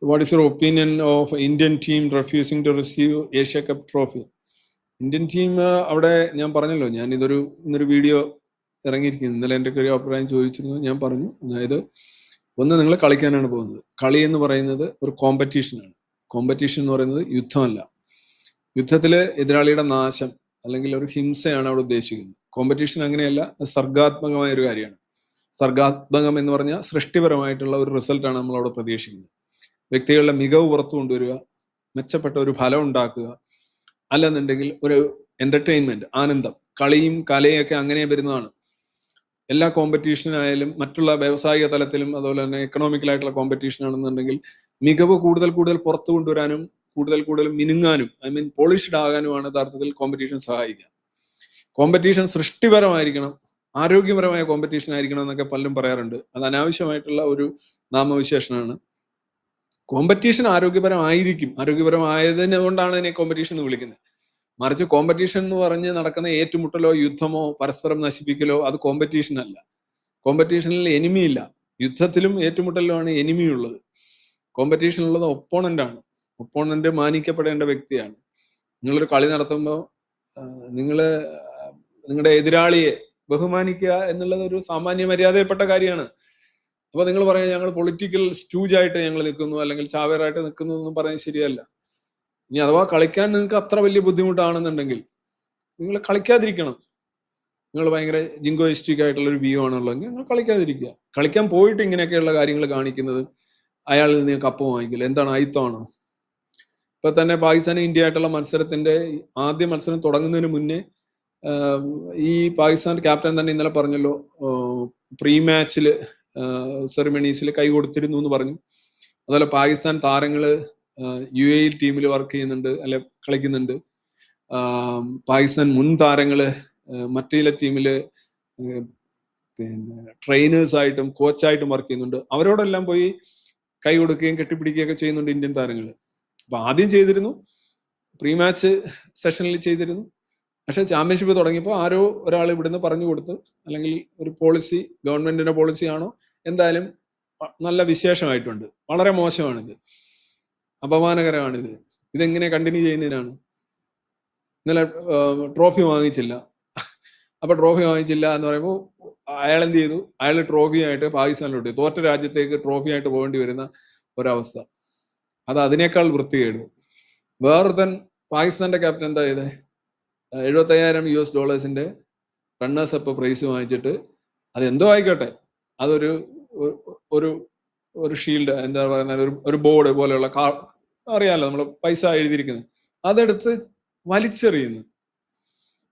What is your opinion of Indian team refusing to receive Asia Cup trophy? Indian team അവിടെ ഞാൻ പറഞ്ഞല്ലോ, ഇന്നൊരു video ഇറങ്ങിയിരിക്കുന്നു. ഇന്നലെ എൻ്റെ ഒരു അഭിപ്രായം ചോദിച്ചിരുന്നു, ഞാൻ പറഞ്ഞു. അതായത് ഒന്ന്, നിങ്ങൾ കളിക്കാനാണ് പോകുന്നത്. കളി എന്ന് പറയുന്നത് ഒരു കോമ്പറ്റീഷനാണ്. കോമ്പറ്റീഷൻ എന്ന് പറയുന്നത് യുദ്ധമല്ല. യുദ്ധത്തിൽ എതിരാളിയുടെ നാശം അല്ലെങ്കിൽ ഒരു ഹിംസയാണ് അവിടെ ഉദ്ദേശിക്കുന്നത്. കോമ്പറ്റീഷൻ അങ്ങനെയല്ല, സർഗാത്മകമായ ഒരു കാര്യമാണ്. സർഗാത്മകം എന്ന് പറഞ്ഞാൽ സൃഷ്ടിപരമായിട്ടുള്ള ഒരു റിസൾട്ടാണ് നമ്മൾ അവിടെ പ്രതീക്ഷിക്കുന്നത്. വ്യക്തികളുടെ മികവ് പുറത്തു കൊണ്ടുവരിക, മെച്ചപ്പെട്ട ഒരു ഫലം ഉണ്ടാക്കുക, അല്ലെന്നുണ്ടെങ്കിൽ ഒരു എന്റർടൈൻമെന്റ്, ആനന്ദം. കളിയും കലയും ഒക്കെ അങ്ങനെ വരുന്നതാണ്. എല്ലാ കോമ്പറ്റീഷനായാലും മറ്റുള്ള വ്യാവസായിക തലത്തിലും അതുപോലെ തന്നെ എക്കണോമിക്കലായിട്ടുള്ള കോമ്പറ്റീഷൻ ആണെന്നുണ്ടെങ്കിൽ മികവ് കൂടുതൽ പുറത്തു കൊണ്ടുവരാനും കൂടുതൽ മിനുങ്ങാനും, പോളിഷ്ഡ് ആകാനുമാണ് യഥാർത്ഥത്തിൽ കോമ്പറ്റീഷൻ സഹായിക്കുക. കോമ്പറ്റീഷൻ സൃഷ്ടിപരമായിരിക്കണം, ആരോഗ്യപരമായ കോമ്പറ്റീഷൻ ആയിരിക്കണം എന്നൊക്കെ പലരും പറയാറുണ്ട്. അത് അനാവശ്യമായിട്ടുള്ള ഒരു നാമവിശേഷനാണ്. കോമ്പറ്റീഷൻ ആരോഗ്യപരമായിരിക്കും. ആരോഗ്യപരമായതിനെ കൊണ്ടാണ് ഇതിനെ കോമ്പറ്റീഷൻ എന്ന് വിളിക്കുന്നത്. മറിച്ച് കോമ്പറ്റീഷൻ എന്ന് പറഞ്ഞ് നടക്കുന്ന ഏറ്റുമുട്ടലോ യുദ്ധമോ പരസ്പരം നശിപ്പിക്കലോ അത് കോമ്പറ്റീഷൻ അല്ല. കോമ്പറ്റീഷനിൽ എനിമിയില്ല. യുദ്ധത്തിലും ഏറ്റുമുട്ടലിലുമാണ് എനിമിയുള്ളത്. കോമ്പറ്റീഷനുള്ളത് ഒപ്പോണന്റ് ആണ്. ഒപ്പോണന്റ് മാനിക്കപ്പെടേണ്ട വ്യക്തിയാണ്. നിങ്ങളൊരു കളി നടത്തുമ്പോൾ നിങ്ങളുടെ എതിരാളിയെ ബഹുമാനിക്കുക എന്നുള്ളത് ഒരു സാമാന്യ മര്യാദയിൽപ്പെട്ട കാര്യമാണ്. അപ്പൊ നിങ്ങൾ പറയാം ഞങ്ങൾ പൊളിറ്റിക്കൽ സ്റ്റൂജായിട്ട് ഞങ്ങൾ നിൽക്കുന്നു അല്ലെങ്കിൽ ചാവേറായിട്ട് നിൽക്കുന്നു എന്നും പറയുന്നത് ശരിയല്ല. ഇനി അഥവാ കളിക്കാൻ നിങ്ങൾക്ക് അത്ര വലിയ ബുദ്ധിമുട്ടാണെന്നുണ്ടെങ്കിൽ നിങ്ങൾ കളിക്കാതിരിക്കണം. നിങ്ങൾ ഭയങ്കര ജിങ്കോയിസ്റ്റിക് ആയിട്ടുള്ള ഒരു വ്യൂ ആണുള്ളതെങ്കിൽ നിങ്ങൾ കളിക്കാതിരിക്കുക. കളിക്കാൻ പോയിട്ട് ഇങ്ങനെയൊക്കെയുള്ള കാര്യങ്ങൾ കാണിക്കുന്നത്, അയാളിൽ നിന്ന് കപ്പ് വാങ്ങിക്കില്ല, എന്താണ്, അയിത്തമാണോ? ഇപ്പൊ തന്നെ പാകിസ്ഥാനും ഇന്ത്യ ആയിട്ടുള്ള മത്സരത്തിന്റെ ആദ്യ മത്സരം തുടങ്ങുന്നതിന് മുന്നേ ഈ പാകിസ്ഥാൻ ക്യാപ്റ്റൻ തന്നെ ഇന്നലെ പറഞ്ഞല്ലോ, പ്രീ മാച്ചില് സെറിമണീസിൽ കൈ കൊടുത്തിരുന്നു എന്ന് പറഞ്ഞു. അതുപോലെ പാകിസ്ഥാൻ താരങ്ങള് UAE ടീമിൽ വർക്ക് ചെയ്യുന്നുണ്ട്, അല്ലെ കളിക്കുന്നുണ്ട്. പാകിസ്ഥാൻ മുൻ താരങ്ങള് മറ്റു ചില ടീമില് പിന്നെ ട്രെയിനേഴ്സായിട്ടും കോച്ചായിട്ടും വർക്ക് ചെയ്യുന്നുണ്ട്. അവരോടെല്ലാം പോയി കൈ കൊടുക്കുകയും കെട്ടിപ്പിടിക്കുകയൊക്കെ ചെയ്യുന്നുണ്ട് ഇന്ത്യൻ താരങ്ങൾ. അപ്പൊ ആദ്യം ചെയ്തിരുന്നു, പ്രീ മാച്ച് സെഷനിൽ ചെയ്തിരുന്നു. പക്ഷെ ചാമ്പ്യൻഷിപ്പ് തുടങ്ങിയപ്പോൾ ആരോ ഒരാൾ ഇവിടുന്ന് പറഞ്ഞു കൊടുത്ത്, അല്ലെങ്കിൽ ഒരു പോളിസി, ഗവൺമെന്റിന്റെ പോളിസി ആണോ, എന്തായാലും നല്ല വിശേഷമായിട്ടുണ്ട്. വളരെ മോശമാണിത്, അപമാനകരമാണിത്. ഇതെങ്ങനെ കണ്ടിന്യൂ ചെയ്യുന്നതിനാണ്? ഇന്നലെ ട്രോഫി വാങ്ങിച്ചില്ല. അപ്പൊ ട്രോഫി വാങ്ങിച്ചില്ല എന്ന് പറയുമ്പോൾ അയാൾ എന്ത് ചെയ്തു? അയാൾ ട്രോഫിയായിട്ട് പാകിസ്ഥാനിലോട്ട്, തോറ്റ രാജ്യത്തേക്ക് ട്രോഫിയായിട്ട് പോകേണ്ടി വരുന്ന ഒരവസ്ഥ. അത് അതിനേക്കാൾ വൃത്തികേട്. വേറൊരുത്തൻ പാകിസ്ഥാന്റെ ക്യാപ്റ്റൻ എന്താ ചെയ്തേ? $75,000 റണ്ണേഴ്സ് അപ്പ് പ്രൈസ് വാങ്ങിച്ചിട്ട്, അതെന്തോ ആയിക്കോട്ടെ, അതൊരു ഒരു ഷീൽഡ്, എന്താ പറയുന്ന ഒരു ബോർഡ് പോലെയുള്ള അറിയാമല്ലോ, നമ്മൾ പൈസ എഴുതിയിരിക്കുന്നത്, അതെടുത്ത് വലിച്ചെറിയുന്നു.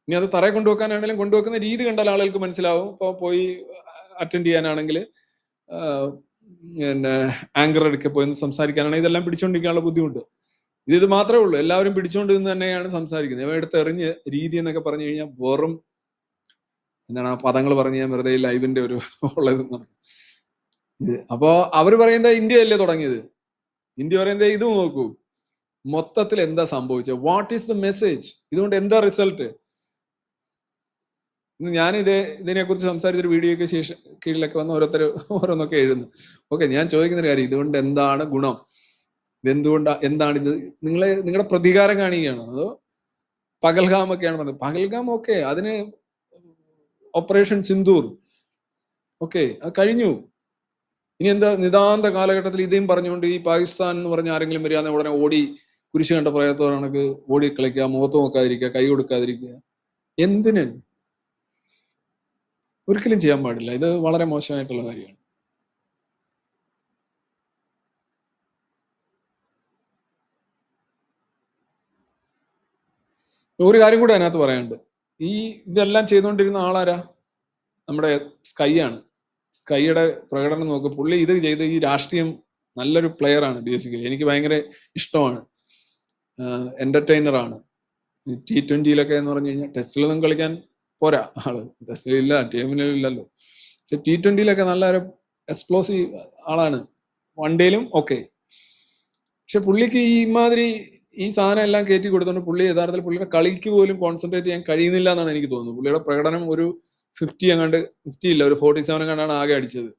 ഇനി അത് തറയെ കൊണ്ടുവെക്കാനാണെങ്കിലും കൊണ്ടുവെക്കുന്ന രീതി കണ്ടാൽ ആളുകൾക്ക് മനസ്സിലാവും. ഇപ്പോൾ പോയി അറ്റൻഡ് ചെയ്യാനാണെങ്കിൽ, പിന്നെ ആങ്കർ എടുക്കെ പോയി സംസാരിക്കാനാണെങ്കിൽ ഇതെല്ലാം പിടിച്ചുകൊണ്ടിരിക്കാനുള്ള ബുദ്ധിമുട്ട്. ഇത് മാത്രമേ ഉള്ളൂ. എല്ലാവരും പിടിച്ചുകൊണ്ട് നിന്ന് തന്നെയാണ് സംസാരിക്കുന്നത്. ഇവ എടുത്ത് എറിഞ്ഞ് രീതി എന്നൊക്കെ പറഞ്ഞു കഴിഞ്ഞാൽ വെറും എന്താണ്, ആ പദങ്ങൾ പറഞ്ഞ് ഞാൻ വെറുതെ ലൈവിന്റെ ഒരു ഉള്ളത് ഇത്. അപ്പോ അവര് പറയുന്നത് ഇന്ത്യ അല്ലേ തുടങ്ങിയത്. ഇന്ത്യ പറയുന്നത് ഇത് നോക്കൂ, മൊത്തത്തിൽ എന്താ സംഭവിച്ചത്, വാട്ട് ഈസ് ദ മെസ്സേജ്, ഇതുകൊണ്ട് എന്താ റിസൾട്ട്? ഞാൻ ഇതിനെക്കുറിച്ച് സംസാരിച്ചൊരു വീഡിയോയ്ക്ക് ശേഷം കീഴിലൊക്കെ വന്ന് ഓരോന്നൊക്കെ എഴുതുന്നു. ഓക്കെ, ഞാൻ ചോദിക്കുന്നൊരു കാര്യം, ഇതുകൊണ്ട് എന്താണ് ഗുണം? എന്താണിത്? നിങ്ങളുടെ പ്രതികാരം കാണിക്കുകയാണോ? അതോ പഹൽഗാം ഒക്കെയാണ് പറഞ്ഞത്? പഹൽഗാം ഓക്കെ, അതിന് ഓപ്പറേഷൻ സിന്ദൂർ ഓക്കെ, അത് കഴിഞ്ഞു. ഇനി എന്താ നിതാന്ത കാലഘട്ടത്തിൽ ഇതേം പറഞ്ഞുകൊണ്ട് ഈ പാകിസ്ഥാൻ എന്ന് പറഞ്ഞ ആരെങ്കിലും വരികയാണെങ്കിൽ ഉടനെ ഓടി കുരിശ് കണ്ട പ്രയത്തോടാണക്ക് ഓടി കളിക്കുക, മുഖത്ത് നോക്കാതിരിക്കുക, കൈ കൊടുക്കാതിരിക്കുക? എന്തിന്? ഒരിക്കലും ചെയ്യാൻ പാടില്ല. ഇത് വളരെ മോശമായിട്ടുള്ള കാര്യമാണ്. ഒരു കാര്യം കൂടെ അതിനകത്ത് പറയാനുണ്ട്. ഇതെല്ലാം ചെയ്തുകൊണ്ടിരുന്ന ആളാരാ? നമ്മുടെ സ്കൈ ആണ്. സ്കൈയുടെ പ്രകടനം നോക്ക്. പുള്ളി ഇത് ചെയ്ത് ഈ രാഷ്ട്രീയം, നല്ലൊരു പ്ലെയർ ആണ് ബേസിക്കലി. എനിക്ക് ഭയങ്കര ഇഷ്ടമാണ്, എന്റർടൈനറാണ്. T20 എന്ന് പറഞ്ഞു കഴിഞ്ഞാൽ, ടെസ്റ്റിലൊന്നും കളിക്കാൻ പോരാ ആള്, ടെസ്റ്റിലില്ല, ടീമിലില്ലല്ലോ. പക്ഷെ T20 നല്ലൊരു എക്സ്പ്ലോസീവ് ആളാണ്. വൺ ഡേയിലും ഓക്കെ. പക്ഷെ പുള്ളിക്ക് ഈ സാധനം എല്ലാം കയറ്റി കൊടുത്തോണ്ട് പുള്ളി യഥാർത്ഥത്തിൽ പുള്ളിയുടെ കളിക്ക് പോലും കോൺസെൻട്രേറ്റ് ചെയ്യാൻ കഴിയുന്നില്ല എന്നാണ് എനിക്ക് തോന്നുന്നത്. പുള്ളിയുടെ പ്രകടനം ഒരു 50 ഇല്ല, ഒരു 47 എങ്ങാണ്ടാണ് ആകെ അടിച്ചത്.